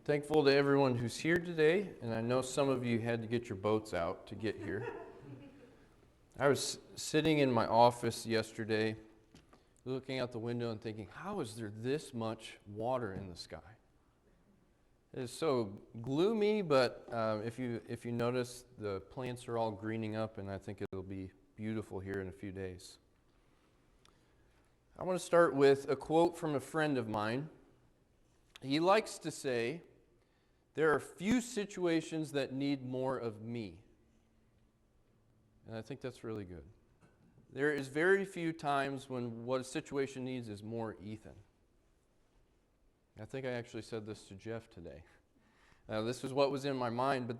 Thankful to everyone who's here today, and I know some of you had to get your boats out to get here. I was sitting in my office yesterday, looking out the window and thinking, how is there this much water in the sky? It is so gloomy, but if you notice, the plants are all greening up, and I think it'll be beautiful here in a few days. I want to start with a quote from a friend of mine. He likes to say, there are few situations that need more of me. And I think that's really good. There is very few times when what a situation needs is more Ethan. I think I actually said this to Jeff today. This is what was in my mind, but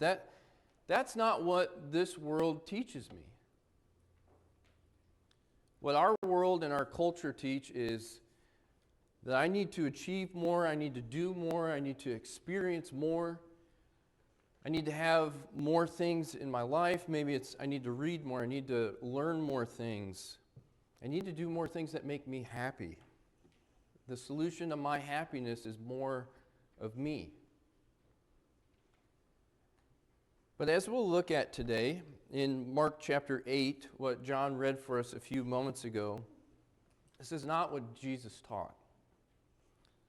that's not what this world teaches me. What our world and our culture teach is that I need to achieve more, I need to do more, I need to experience more. I need to have more things in my life. Maybe it's I need to read more, I need to learn more things. I need to do more things that make me happy. The solution to my happiness is more of me. But as we'll look at today, in Mark chapter 8, what John read for us a few moments ago, this is not what Jesus taught.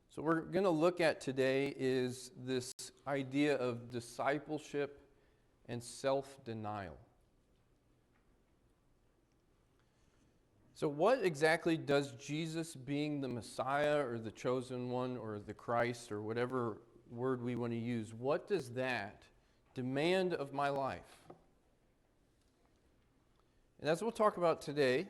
So what we're going to look at today is this idea of discipleship and self-denial. So what exactly does Jesus being the Messiah or the chosen one or the Christ or whatever word we want to use, what does that demand of my life? And that's what we'll talk about today.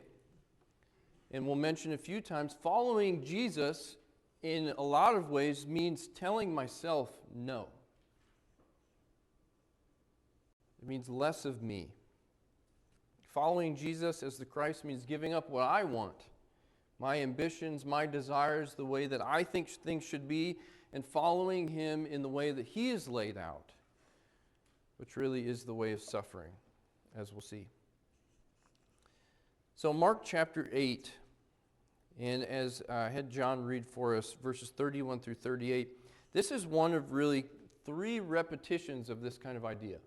And we'll mention a few times, following Jesus in a lot of ways means telling myself no. It means less of me. Following Jesus as the Christ means giving up what I want, my ambitions, my desires, the way that I think things should be, and following Him in the way that He is laid out, which really is the way of suffering, as we'll see. So Mark chapter 8, and as I had John read for us, verses 31 through 38, this is one of really 3 repetitions of this kind of idea.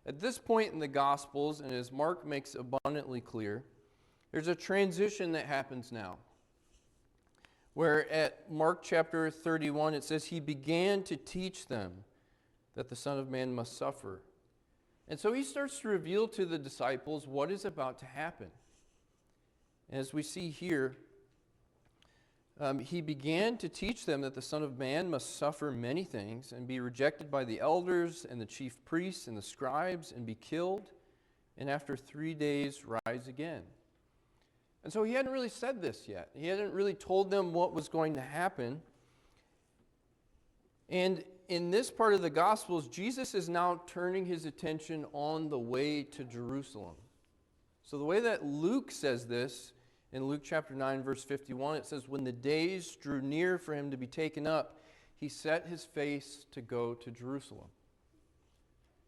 At this point in the Gospels, and as Mark makes abundantly clear, there's a transition that happens now. Where at Mark chapter 31, it says, He began to teach them that the Son of Man must suffer. And so He starts to reveal to the disciples what is about to happen. As we see here, He began to teach them that the Son of Man must suffer many things and be rejected by the elders and the chief priests and the scribes and be killed, and after 3 days rise again. And so He hadn't really said this yet. He hadn't really told them what was going to happen. And in this part of the Gospels, Jesus is now turning His attention on the way to Jerusalem. So the way that Luke says this, in Luke chapter 9, verse 51, it says, when the days drew near for Him to be taken up, He set His face to go to Jerusalem.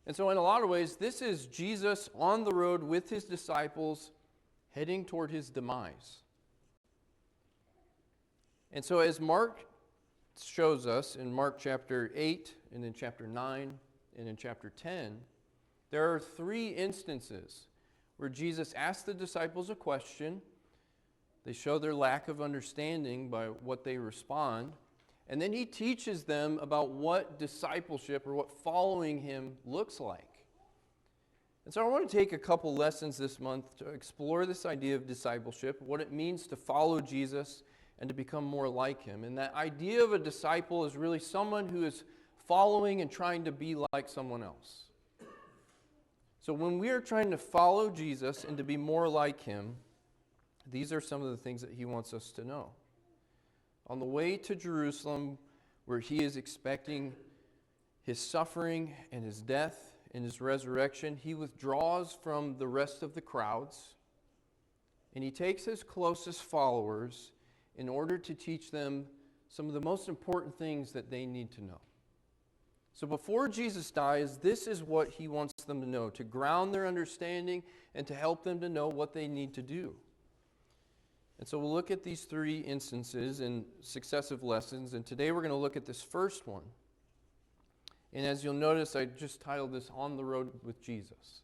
And so in a lot of ways, this is Jesus on the road with His disciples heading toward His demise. And so as Mark shows us in Mark chapter 8 and in chapter 9 and in chapter 10, there are 3 instances where Jesus asks the disciples a question. They show their lack of understanding by what they respond. And then He teaches them about what discipleship or what following Him looks like. And so I want to take a couple lessons this month to explore this idea of discipleship, what it means to follow Jesus and to become more like Him. And that idea of a disciple is really someone who is following and trying to be like someone else. So when we are trying to follow Jesus and to be more like Him, these are some of the things that He wants us to know. On the way to Jerusalem, where He is expecting His suffering and His death and His resurrection, He withdraws from the rest of the crowds, and He takes His closest followers in order to teach them some of the most important things that they need to know. So before Jesus dies, this is what He wants them to know, to ground their understanding and to help them to know what they need to do. And so we'll look at these 3 instances in successive lessons, and today we're going to look at this first one. And as you'll notice, I just titled this On the Road with Jesus.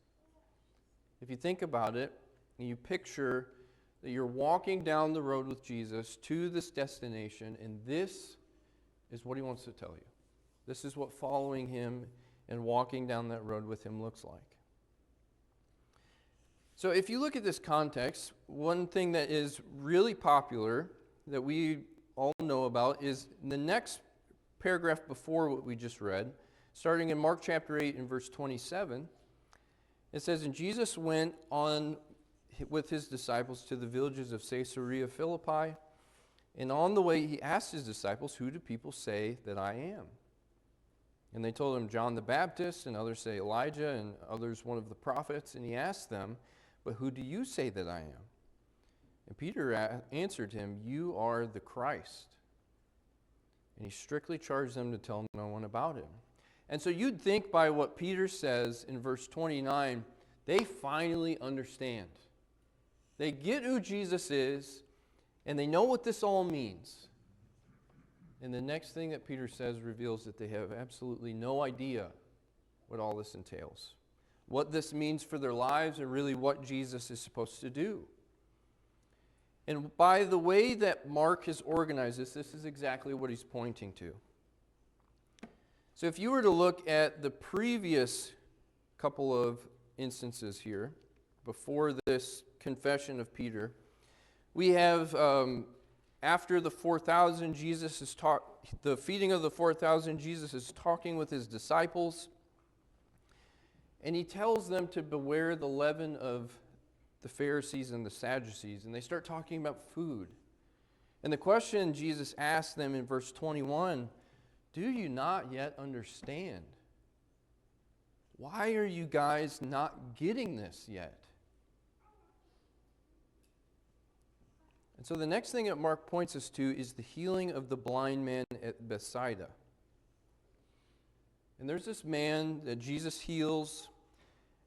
If you think about it, and you picture that you're walking down the road with Jesus to this destination, and this is what he wants to tell you. This is what following him and walking down that road with him looks like. So if you look at this context, one thing that is really popular that we all know about is the next paragraph before what we just read, starting in Mark chapter 8 and verse 27. It says, "And Jesus went on with his disciples to the villages of Caesarea Philippi, and on the way he asked his disciples, 'Who do people say that I am?' And they told him, 'John the Baptist, and others say Elijah, and others one of the prophets.' And he asked them, 'But who do you say that I am?' And Peter answered him, 'You are the Christ.' And he strictly charged them to tell no one about him." And so you'd think by what Peter says in verse 29, they finally understand. They get who Jesus is, and they know what this all means. And the next thing that Peter says reveals that they have absolutely no idea what all this entails, what this means for their lives, and really what Jesus is supposed to do. And by the way that Mark has organized this is exactly what he's pointing to. So if you were to look at the previous couple of instances here, before this confession of Peter, we have after the 4,000, the feeding of the 4,000, Jesus is talking with his disciples, and he tells them to beware the leaven of the Pharisees and the Sadducees, and they start talking about food. And the question Jesus asked them in verse 21, "Do you not yet understand? Why are you guys not getting this yet?" And so the next thing that Mark points us to is the healing of the blind man at Bethsaida. And there's this man that Jesus heals.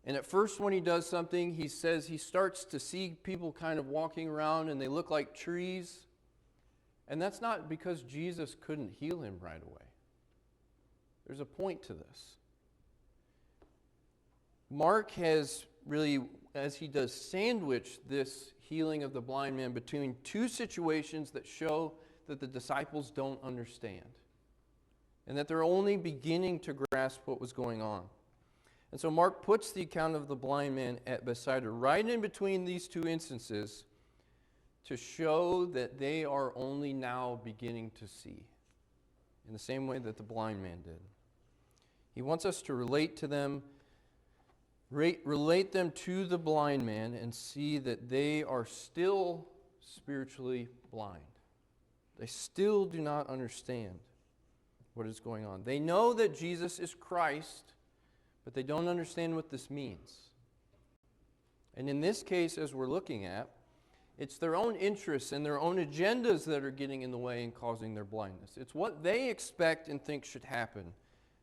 And at first when he does something, he says he starts to see people kind of walking around and they look like trees. And that's not because Jesus couldn't heal him right away. There's a point to this. Mark has really, as he does, sandwiched this healing of the blind man between two situations that show that the disciples don't understand and that they're only beginning to grasp what was going on. And so Mark puts the account of the blind man at Bethsaida right in between these two instances to show that they are only now beginning to see in the same way that the blind man did. He wants us to relate to them, relate them to the blind man and see that they are still spiritually blind. They still do not understand what is going on. They know that Jesus is Christ, but they don't understand what this means. And in this case, as we're looking at, it's their own interests and their own agendas that are getting in the way and causing their blindness. It's what they expect and think should happen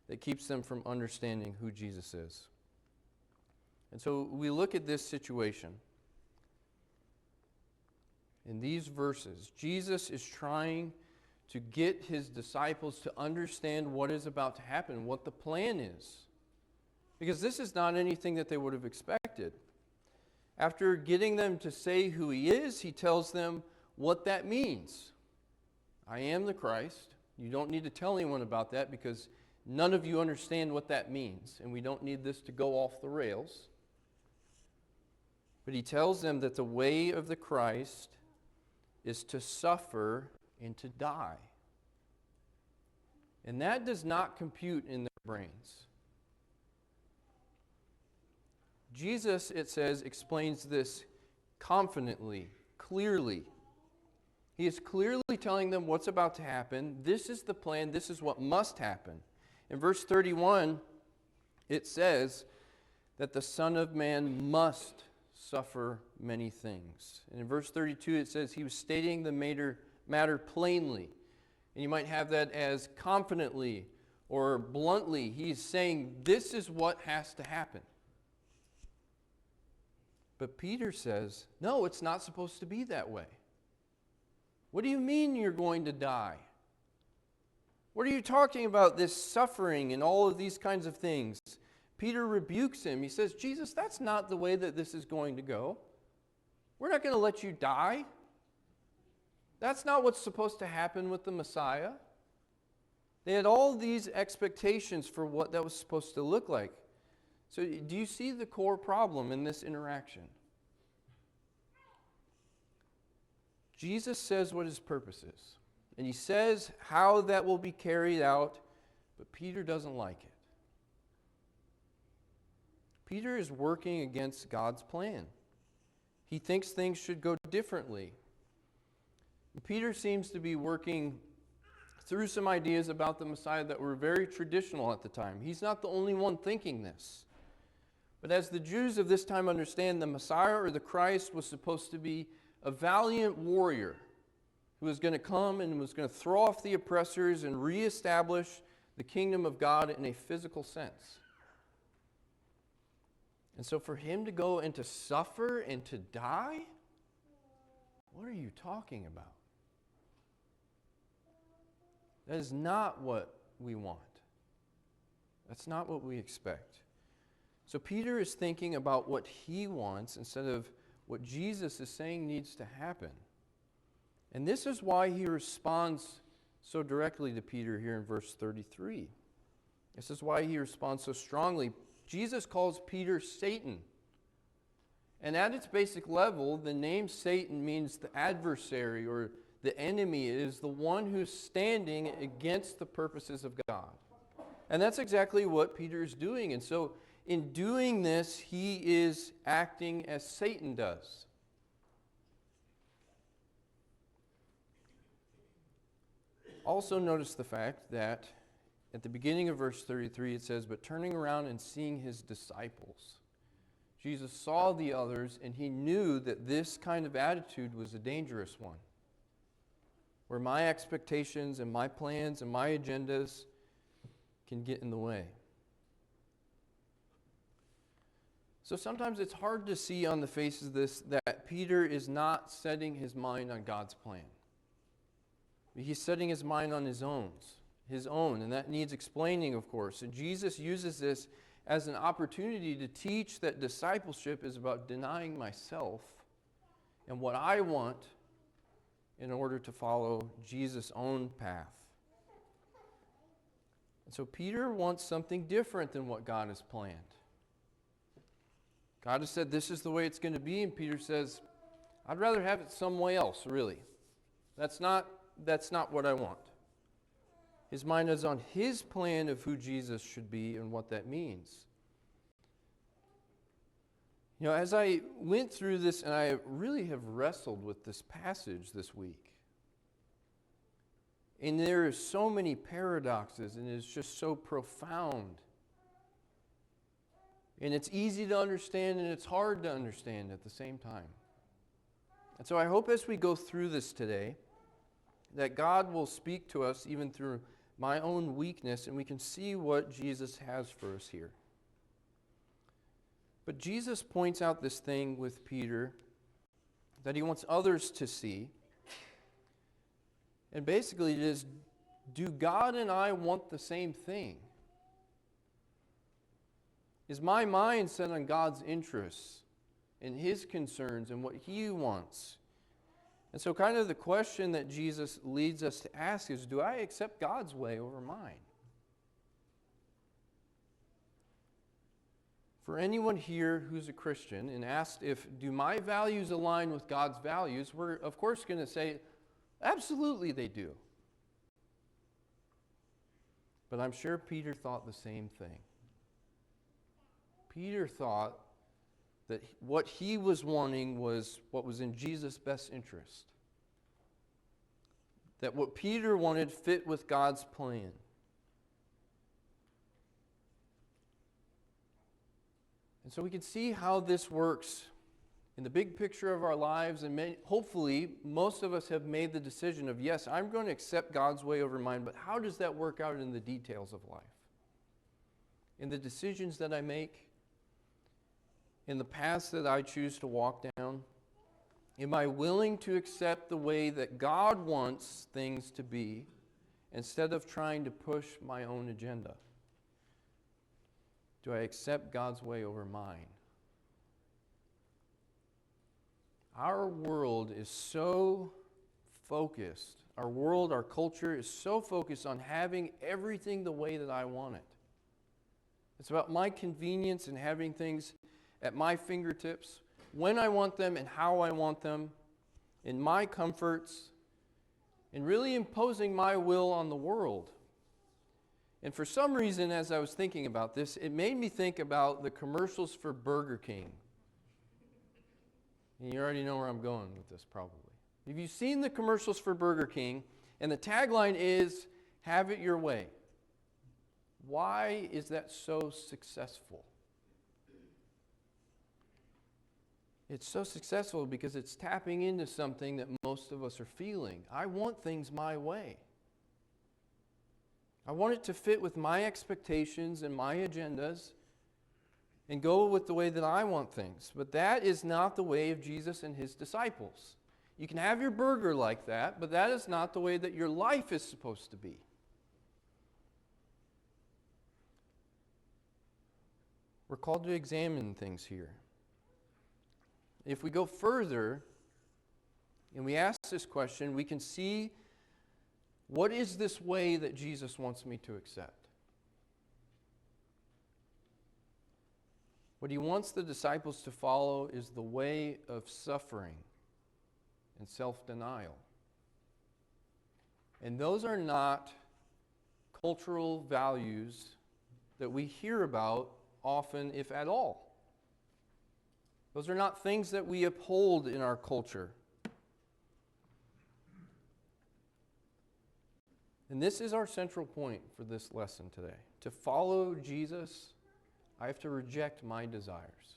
that keeps them from understanding who Jesus is. And so we look at this situation. In these verses, Jesus is trying to get his disciples to understand what is about to happen, what the plan is. Because this is not anything that they would have expected. After getting them to say who he is, he tells them what that means. I am the Christ. You don't need to tell anyone about that because none of you understand what that means, and we don't need this to go off the rails. But he tells them that the way of the Christ is to suffer and to die. And that does not compute in their brains. Jesus, it says, explains this confidently, clearly. He is clearly telling them what's about to happen. This is the plan. This is what must happen. In verse 31, it says that the Son of Man must suffer many things. And in verse 32, it says he was stating the matter plainly. And you might have that as confidently or bluntly. He's saying this is what has to happen. But Peter says, no, it's not supposed to be that way. What do you mean you're going to die? What are you talking about, this suffering and all of these kinds of things? Peter rebukes him. He says, Jesus, that's not the way that this is going to go. We're not going to let you die. That's not what's supposed to happen with the Messiah. They had all these expectations for what that was supposed to look like. So do you see the core problem in this interaction? Jesus says what his purpose is. And he says how that will be carried out, but Peter doesn't like it. Peter is working against God's plan. He thinks things should go differently. Peter seems to be working through some ideas about the Messiah that were very traditional at the time. He's not the only one thinking this. But as the Jews of this time understand, the Messiah or the Christ was supposed to be a valiant warrior who was going to come and was going to throw off the oppressors and reestablish the kingdom of God in a physical sense. And so for him to go and to suffer and to die, what are you talking about? That is not what we want. That's not what we expect. So Peter is thinking about what he wants instead of what Jesus is saying needs to happen. And this is why he responds so directly to Peter here in verse 33. This is why he responds so strongly. Jesus calls Peter Satan. And at its basic level, the name Satan means the adversary or the enemy. It is the one who's standing against the purposes of God. And that's exactly what Peter is doing. And so in doing this, he is acting as Satan does. Also notice the fact that at the beginning of verse 33 it says, but turning around and seeing his disciples. Jesus saw the others and he knew that this kind of attitude was a dangerous one. Where my expectations and my plans and my agendas can get in the way. So sometimes it's hard to see on the face of this that Peter is not setting his mind on God's plan. He's setting his mind on his own, and that needs explaining, of course. And Jesus uses this as an opportunity to teach that discipleship is about denying myself and what I want in order to follow Jesus' own path. And so Peter wants something different than what God has planned. God has said this is the way it's going to be, and Peter says, I'd rather have it some way else, really. That's not what I want. His mind is on his plan of who Jesus should be and what that means. You know, as I went through this, and I really have wrestled with this passage this week, and there are so many paradoxes, and it's just so profound. And it's easy to understand, and it's hard to understand at the same time. And so I hope as we go through this today, that God will speak to us even through my own weakness, and we can see what Jesus has for us here. But Jesus points out this thing with Peter that he wants others to see. And basically it is, do God and I want the same thing? Is my mind set on God's interests and his concerns and what he wants? And so kind of the question that Jesus leads us to ask is, do I accept God's way over mine? For anyone here who's a Christian and asked if, do my values align with God's values, we're of course going to say, absolutely they do. But I'm sure Peter thought the same thing. Peter thought that what he was wanting was what was in Jesus' best interest. That what Peter wanted fit with God's plan. And so we can see how this works in the big picture of our lives, and hopefully most of us have made the decision of, yes, I'm going to accept God's way over mine, but how does that work out in the details of life? In the decisions that I make? In the paths that I choose to walk down? Am I willing to accept the way that God wants things to be instead of trying to push my own agenda? Do I accept God's way over mine? Our world is so focused. Our culture is so focused on having everything the way that I want it. It's about my convenience and having things at my fingertips, when I want them and how I want them, in my comforts, and really imposing my will on the world. And for some reason, as I was thinking about this, it made me think about the commercials for Burger King. And you already know where I'm going with this, probably. Have you seen the commercials for Burger King? And the tagline is, "Have it your way." Why is that so successful? It's so successful because it's tapping into something that most of us are feeling. I want things my way. I want it to fit with my expectations and my agendas and go with the way that I want things. But that is not the way of Jesus and his disciples. You can have your burger like that, but that is not the way that your life is supposed to be. We're called to examine things here. If we go further and we ask this question, we can see, what is this way that Jesus wants me to accept? What he wants the disciples to follow is the way of suffering and self-denial. And those are not cultural values that we hear about often, if at all. Those are not things that we uphold in our culture. And this is our central point for this lesson today. To follow Jesus, I have to reject my desires.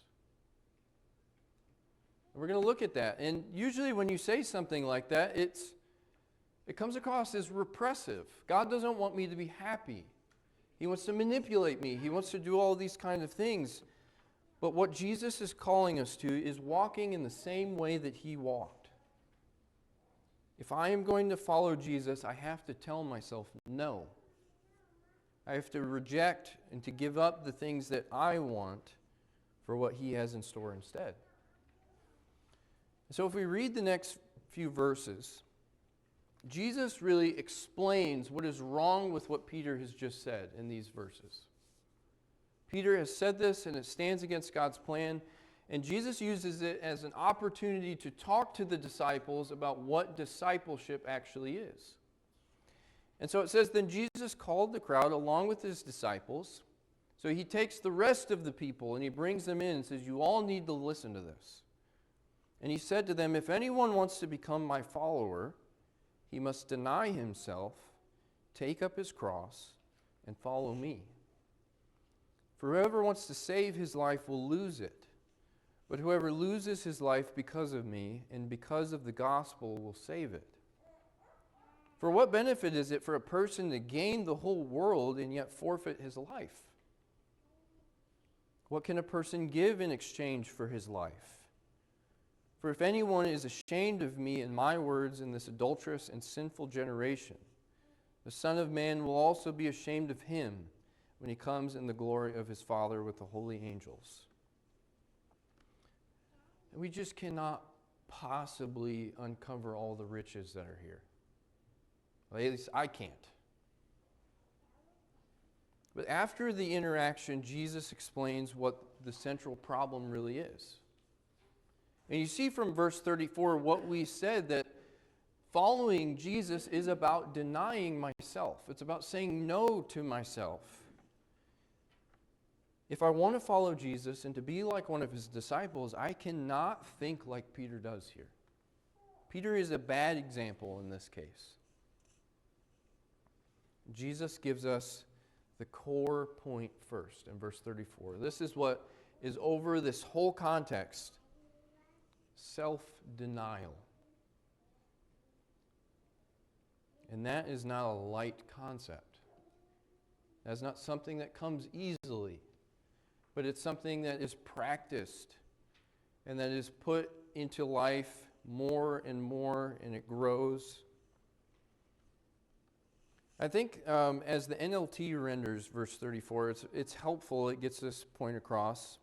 And we're going to look at that. And usually when you say something like that, it comes across as repressive. God doesn't want me to be happy. He wants to manipulate me. He wants to do all these kind of things. But what Jesus is calling us to is walking in the same way that he walked. If I am going to follow Jesus, I have to tell myself no. I have to reject and to give up the things that I want for what he has in store instead. So if we read the next few verses, Jesus really explains what is wrong with what Peter has just said in these verses. Peter has said this, and it stands against God's plan. And Jesus uses it as an opportunity to talk to the disciples about what discipleship actually is. And so it says, then Jesus called the crowd along with his disciples. So he takes the rest of the people and he brings them in and says, you all need to listen to this. And he said to them, if anyone wants to become my follower, he must deny himself, take up his cross, and follow me. For whoever wants to save his life will lose it. But whoever loses his life because of me and because of the gospel will save it. For what benefit is it for a person to gain the whole world and yet forfeit his life? What can a person give in exchange for his life? For if anyone is ashamed of me and my words in this adulterous and sinful generation, the Son of Man will also be ashamed of him when he comes in the glory of his Father with the holy angels. And we just cannot possibly uncover all the riches that are here. Well, at least I can't. But after the interaction, Jesus explains what the central problem really is. And you see from verse 34 what we said, that following Jesus is about denying myself. It's about saying no to myself. If I want to follow Jesus and to be like one of his disciples, I cannot think like Peter does here. Peter is a bad example in this case. Jesus gives us the core point first in verse 34. This is what is over this whole context. Self-denial. And that is not a light concept. That's not something that comes easily. But it's something that is practiced and that is put into life more and more, and it grows. I think as the NLT renders verse 34, it's helpful. It gets this point across.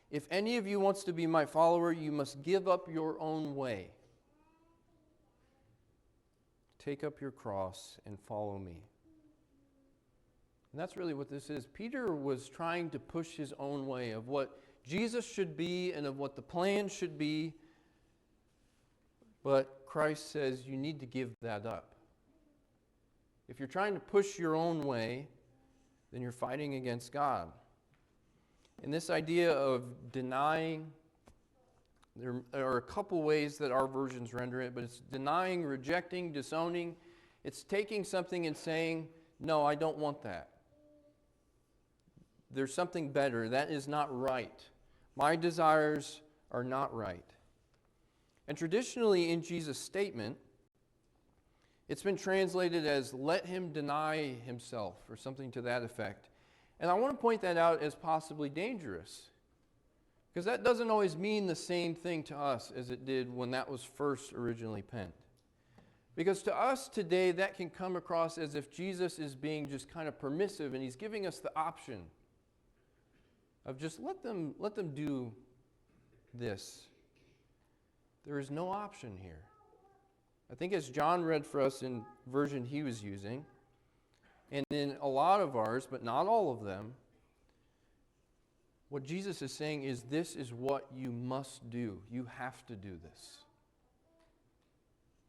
If any of you wants to be my follower, you must give up your own way. Take up your cross and follow me. And that's really what this is. Peter was trying to push his own way of what Jesus should be and of what the plan should be. But Christ says you need to give that up. If you're trying to push your own way, then you're fighting against God. And this idea of denying, there are a couple ways that our versions render it, but it's denying, rejecting, disowning. It's taking something and saying, no, I don't want that. There's something better. That is not right. My desires are not right. And traditionally in Jesus' statement, it's been translated as let him deny himself or something to that effect. And I want to point that out as possibly dangerous, because that doesn't always mean the same thing to us as it did when that was first originally penned. Because to us today, that can come across as if Jesus is being just kind of permissive and he's giving us the option of just let them do this. There is no option here. I think as John read for us in version he was using, and in a lot of ours, but not all of them, what Jesus is saying is this is what you must do. You have to do this.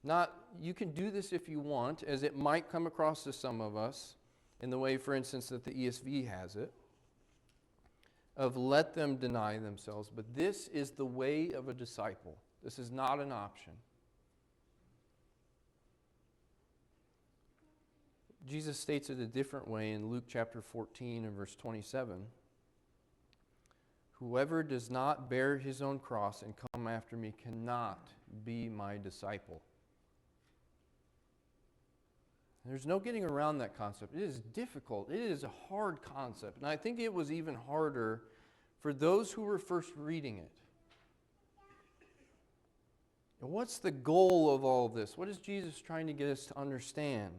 Not, you can do this if you want, as it might come across to some of us, in the way, for instance, that the ESV has it, of let them deny themselves. But this is the way of a disciple. This is not an option. Jesus states it a different way in Luke chapter 14 and verse 27. Whoever does not bear his own cross and come after me cannot be my disciple. There's no getting around that concept. It is difficult. It is a hard concept. And I think it was even harder for those who were first reading it. And what's the goal of all of this? What is Jesus trying to get us to understand?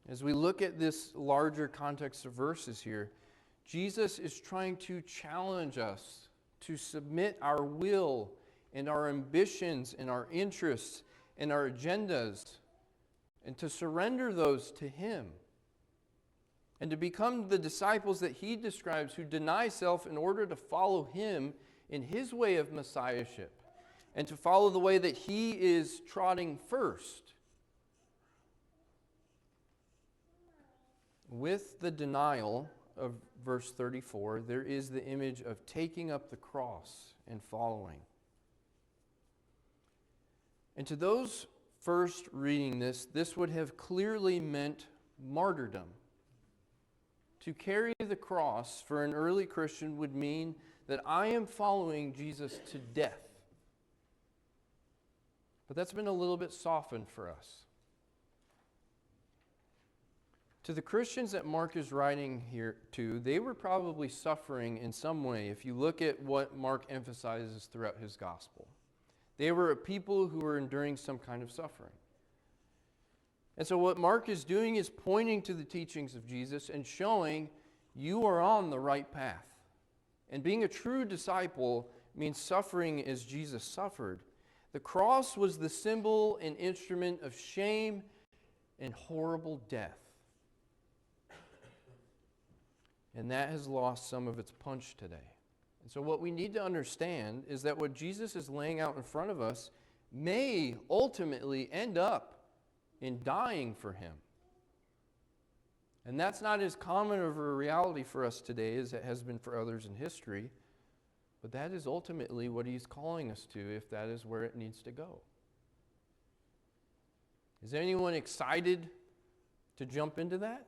As we look at this larger context of verses here, Jesus is trying to challenge us to submit our will and our ambitions and our interests and our agendas and to surrender those to Him and to become the disciples that He describes who deny self in order to follow Him in His way of messiahship and to follow the way that He is trotting first. With the denial of verse 34, there is the image of taking up the cross and following. And to those first reading this, this would have clearly meant martyrdom. To carry the cross for an early Christian would mean that I am following Jesus to death. But that's been a little bit softened for us. To the Christians that Mark is writing here to, they were probably suffering in some way if you look at what Mark emphasizes throughout his gospel. They were a people who were enduring some kind of suffering. And so what Mark is doing is pointing to the teachings of Jesus and showing you are on the right path. And being a true disciple means suffering as Jesus suffered. The cross was the symbol and instrument of shame and horrible death. And that has lost some of its punch today. And so what we need to understand is that what Jesus is laying out in front of us may ultimately end up in dying for Him. And that's not as common of a reality for us today as it has been for others in history. But that is ultimately what He's calling us to if that is where it needs to go. Is anyone excited to jump into that?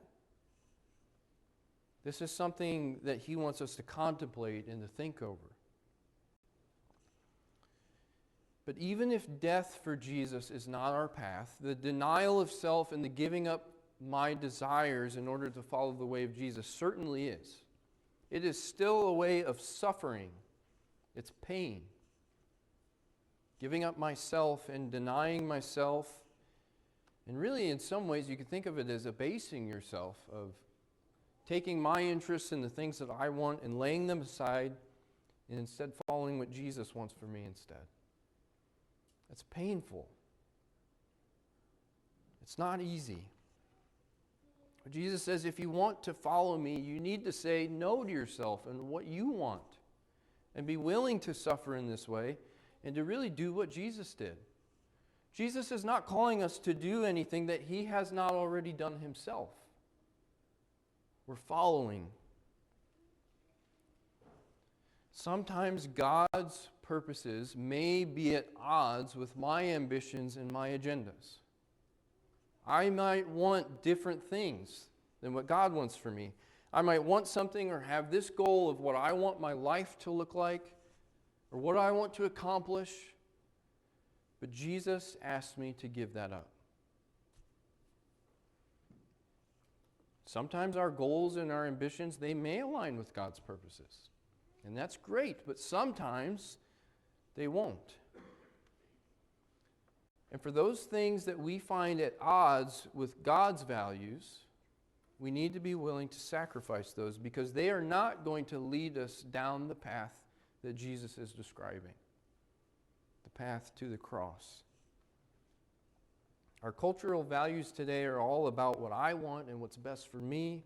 This is something that He wants us to contemplate and to think over. But even if death for Jesus is not our path, the denial of self and the giving up my desires in order to follow the way of Jesus certainly is. It is still a way of suffering. It's pain. Giving up myself and denying myself And really, in some ways, you could think of it as abasing yourself, of taking my interests and the things that I want and laying them aside and instead following what Jesus wants for me instead. That's painful. It's not easy. But Jesus says if you want to follow me, you need to say no to yourself and what you want and be willing to suffer in this way and to really do what Jesus did. Jesus is not calling us to do anything that he has not already done himself. We're following. Sometimes God's purposes may be at odds with my ambitions and my agendas. I might want different things than what God wants for me. I might want something or have this goal of what I want my life to look like or what I want to accomplish. But Jesus asked me to give that up. Sometimes our goals and our ambitions, they may align with God's purposes. And that's great, but sometimes they won't. And for those things that we find at odds with God's values, we need to be willing to sacrifice those because they are not going to lead us down the path that Jesus is describing, the path to the cross. Our cultural values today are all about what I want and what's best for me.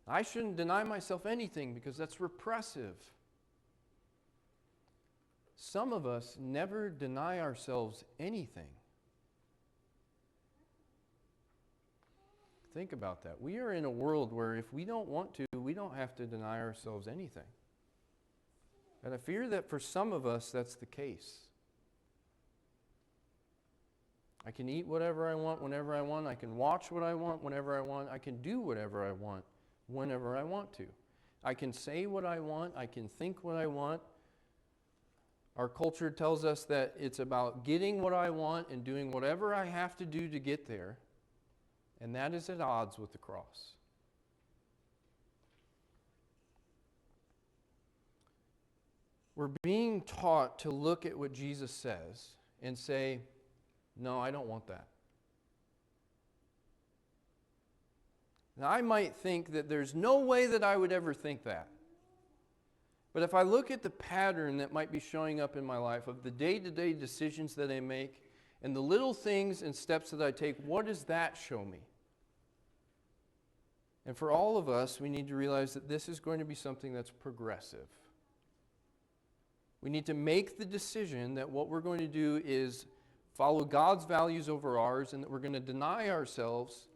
I shouldn't deny myself anything because that's repressive. Some of us never deny ourselves anything. Think about that. We are in a world where if we don't want to, we don't have to deny ourselves anything. And I fear that for some of us, that's the case. I can eat whatever I want, whenever I want. I can watch what I want, whenever I want. I can do whatever I want, whenever I want to. I can say what I want. I can think what I want. Our culture tells us that it's about getting what I want and doing whatever I have to do to get there. And that is at odds with the cross. We're being taught to look at what Jesus says and say, no, I don't want that. Now, I might think that there's no way that I would ever think that. But if I look at the pattern that might be showing up in my life of the day-to-day decisions that I make and the little things and steps that I take, what does that show me? And for all of us, we need to realize that this is going to be something that's progressive. We need to make the decision that what we're going to do is follow God's values over ours and that we're going to deny ourselves.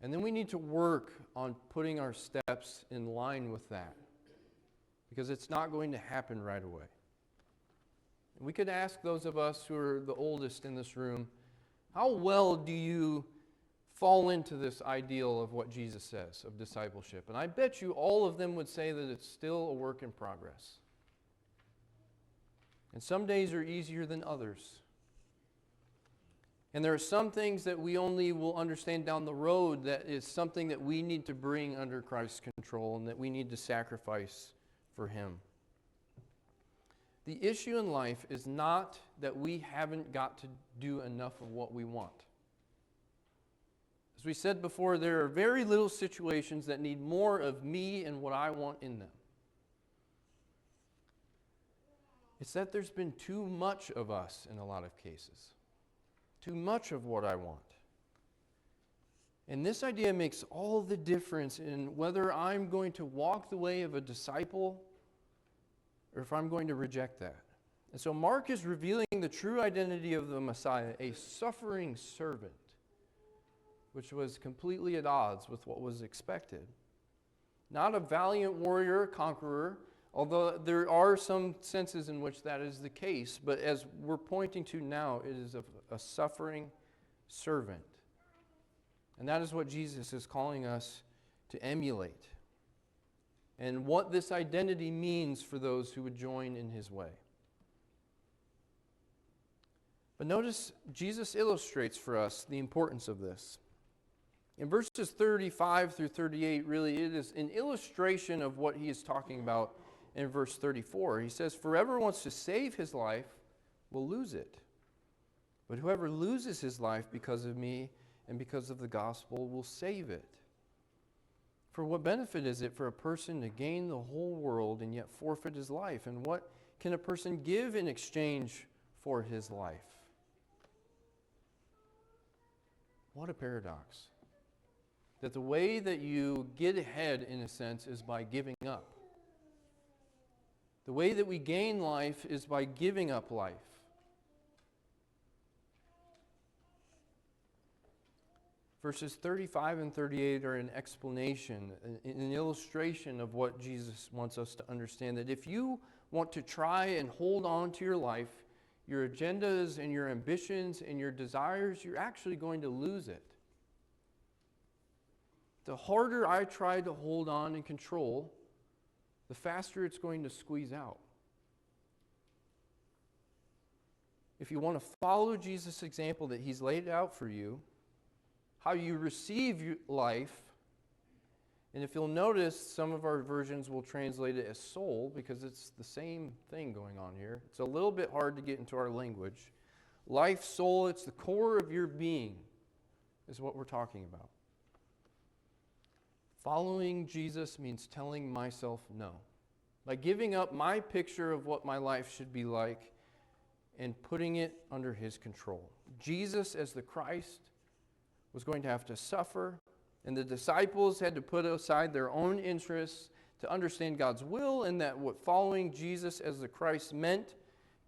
And then we need to work on putting our steps in line with that. Because it's not going to happen right away. We could ask those of us who are the oldest in this room, how well do you fall into this ideal of what Jesus says of discipleship? And I bet you all of them would say that it's still a work in progress. And some days are easier than others. And there are some things that we only will understand down the road that is something that we need to bring under Christ's control and that we need to sacrifice for Him. The issue in life is not that we haven't got to do enough of what we want. As we said before, there are very little situations that need more of me and what I want in them. It's that there's been too much of us in a lot of cases. Too much of what I want. And this idea makes all the difference in whether I'm going to walk the way of a disciple or if I'm going to reject that. And so Mark is revealing the true identity of the Messiah, a suffering servant, which was completely at odds with what was expected. Not a valiant warrior, conqueror, although there are some senses in which that is the case, but as we're pointing to now, it is a suffering servant. And that is what Jesus is calling us to emulate. And what this identity means for those who would join in his way. But notice, Jesus illustrates for us the importance of this. In verses 35 through 38, really, it is an illustration of what he is talking about in verse 34. He says, "For whoever wants to save his life will lose it. But whoever loses his life because of me and because of the gospel will save it. For what benefit is it for a person to gain the whole world and yet forfeit his life? And what can a person give in exchange for his life? What a paradox. That the way that you get ahead, in a sense, is by giving up. The way that we gain life is by giving up life. Verses 35 and 38 are an explanation, an illustration of what Jesus wants us to understand. That if you want to try and hold on to your life, your agendas and your ambitions and your desires, you're actually going to lose it. The harder I try to hold on and control, the faster it's going to squeeze out. If you want to follow Jesus' example that he's laid out for you, how you receive life, and if you'll notice, some of our versions will translate it as soul, because it's the same thing going on here. It's a little bit hard to get into our language. Life, soul, it's the core of your being, is what we're talking about. Following Jesus means telling myself no. By giving up my picture of what my life should be like and putting it under his control. Jesus, as the Christ, was going to have to suffer, and the disciples had to put aside their own interests to understand God's will, and that what following Jesus as the Christ meant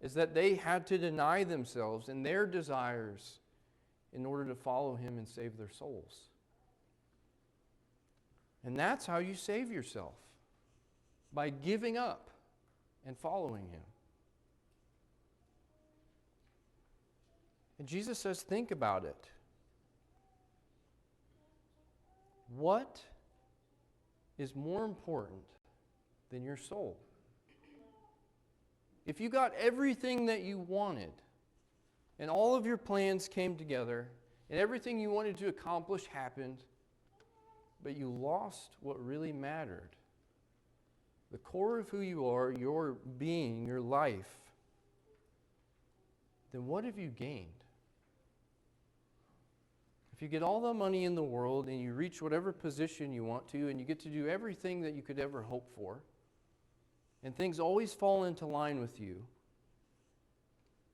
is that they had to deny themselves and their desires in order to follow him and save their souls. And that's how you save yourself, by giving up and following him. And Jesus says, think about it. What is more important than your soul? If you got everything that you wanted, and all of your plans came together, and everything you wanted to accomplish happened, but you lost what really mattered, the core of who you are, your being, your life, then what have you gained? If you get all the money in the world and you reach whatever position you want to, and you get to do everything that you could ever hope for, and things always fall into line with you,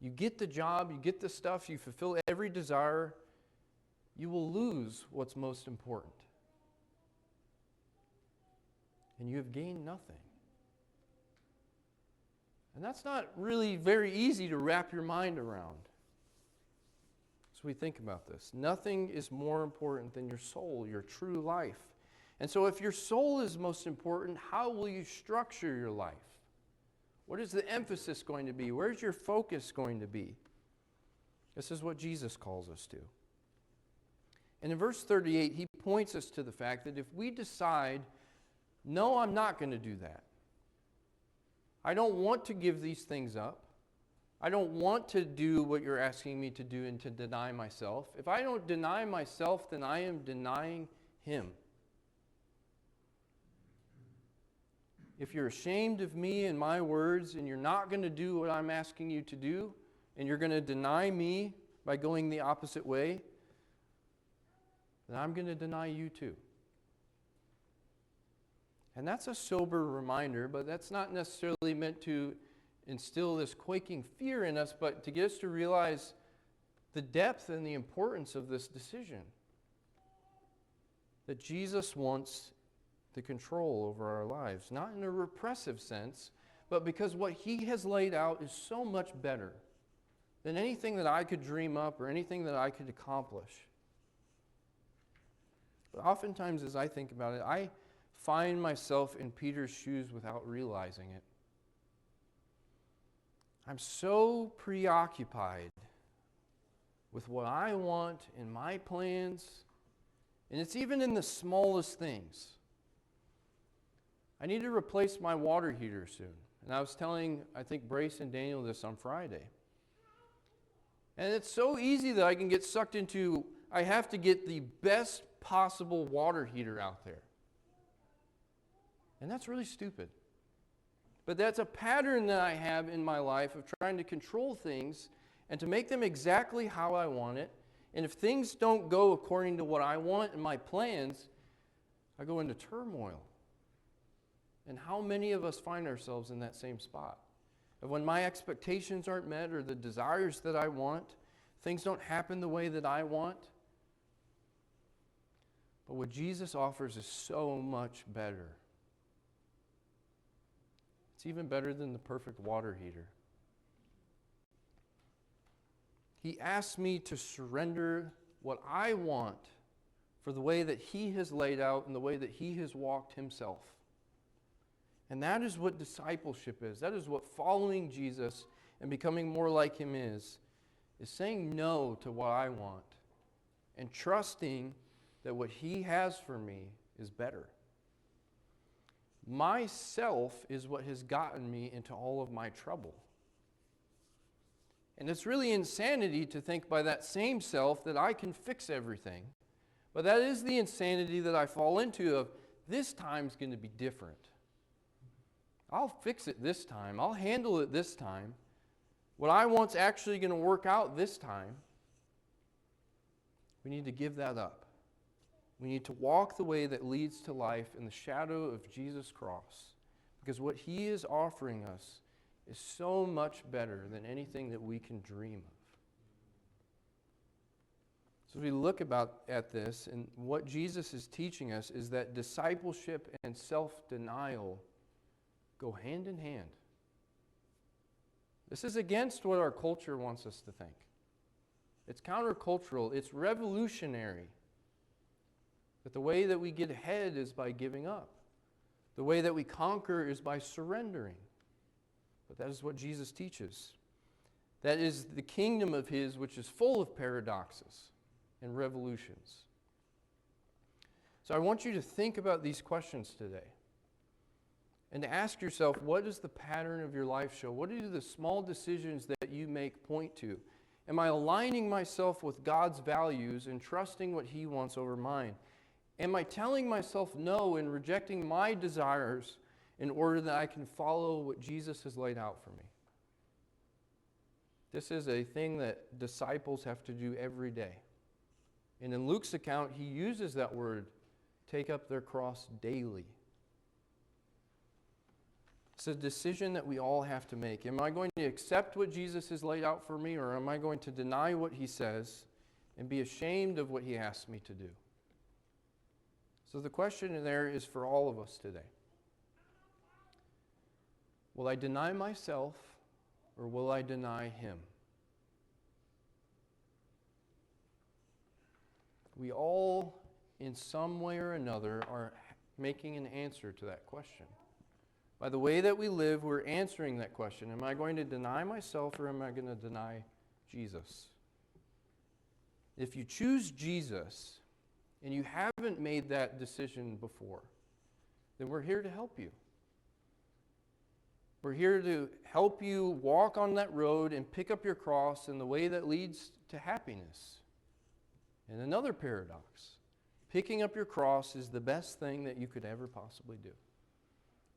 you get the job, you get the stuff, you fulfill every desire, you will lose what's most important. And you have gained nothing. And that's not really very easy to wrap your mind around. So we think about this. Nothing is more important than your soul, your true life. And so if your soul is most important, how will you structure your life? What is the emphasis going to be? Where's your focus going to be? This is what Jesus calls us to. And in verse 38, he points us to the fact that if we decide, no, I'm not going to do that. I don't want to give these things up. I don't want to do what you're asking me to do and to deny myself. If I don't deny myself, then I am denying him. If you're ashamed of me and my words, and you're not going to do what I'm asking you to do, and you're going to deny me by going the opposite way, then I'm going to deny you too. And that's a sober reminder, but that's not necessarily meant to instill this quaking fear in us, but to get us to realize the depth and the importance of this decision. That Jesus wants the control over our lives, not in a repressive sense, but because what he has laid out is so much better than anything that I could dream up or anything that I could accomplish. But oftentimes as I think about it, I find myself in Peter's shoes without realizing it. I'm so preoccupied with what I want and my plans, and it's even in the smallest things. I need to replace my water heater soon. And I was telling, I think, Brace and Daniel this on Friday. And it's so easy that I can get sucked into, I have to get the best possible water heater out there. And that's really stupid. But that's a pattern that I have in my life of trying to control things and to make them exactly how I want it And if things don't go according to what I want and my plans, I go into turmoil. And how many of us find ourselves in that same spot? Of when my expectations aren't met or the desires that I want, things don't happen the way that I want. But what Jesus offers is so much better. It's even better than the perfect water heater. He asks me to surrender what I want for the way that He has laid out and the way that He has walked Himself. And that is what discipleship is. That is what following Jesus and becoming more like Him is saying no to what I want and trusting that what He has for me is better. Myself is what has gotten me into all of my trouble. And it's really insanity to think by that same self that I can fix everything. But that is the insanity that I fall into of this time's going to be different. I'll fix it this time. I'll handle it this time. What I want's actually going to work out this time. We need to give that up. We need to walk the way that leads to life in the shadow of Jesus' cross. Because what He is offering us is so much better than anything that we can dream of. So we look at this, and what Jesus is teaching us is that discipleship and self-denial go hand in hand. This is against what our culture wants us to think. It's countercultural. It's revolutionary. That the way that we get ahead is by giving up. The way that we conquer is by surrendering. But that is what Jesus teaches. That is the kingdom of His, which is full of paradoxes and revolutions. So I want you to think about these questions today. And to ask yourself, what does the pattern of your life show? What do the small decisions that you make point to? Am I aligning myself with God's values and trusting what He wants over mine? Am I telling myself no and rejecting my desires in order that I can follow what Jesus has laid out for me? This is a thing that disciples have to do every day. And in Luke's account, he uses that word, take up their cross daily. It's a decision that we all have to make. Am I going to accept what Jesus has laid out for me, or am I going to deny what He says and be ashamed of what He asks me to do? So the question there is for all of us today. Will I deny myself, or will I deny Him? We all, in some way or another, are making an answer to that question. By the way that we live, we're answering that question. Am I going to deny myself, or am I going to deny Jesus? If you choose Jesus, and you haven't made that decision before, then we're here to help you. We're here to help you walk on that road and pick up your cross in the way that leads to happiness. And another paradox, picking up your cross is the best thing that you could ever possibly do.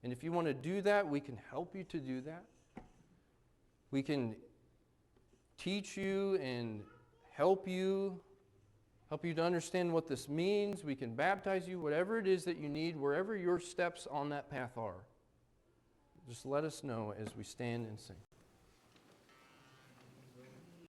And if you want to do that, we can help you to do that. We can teach you and help you to understand what this means. We can baptize you, whatever it is that you need, wherever your steps on that path are. Just let us know as we stand and sing.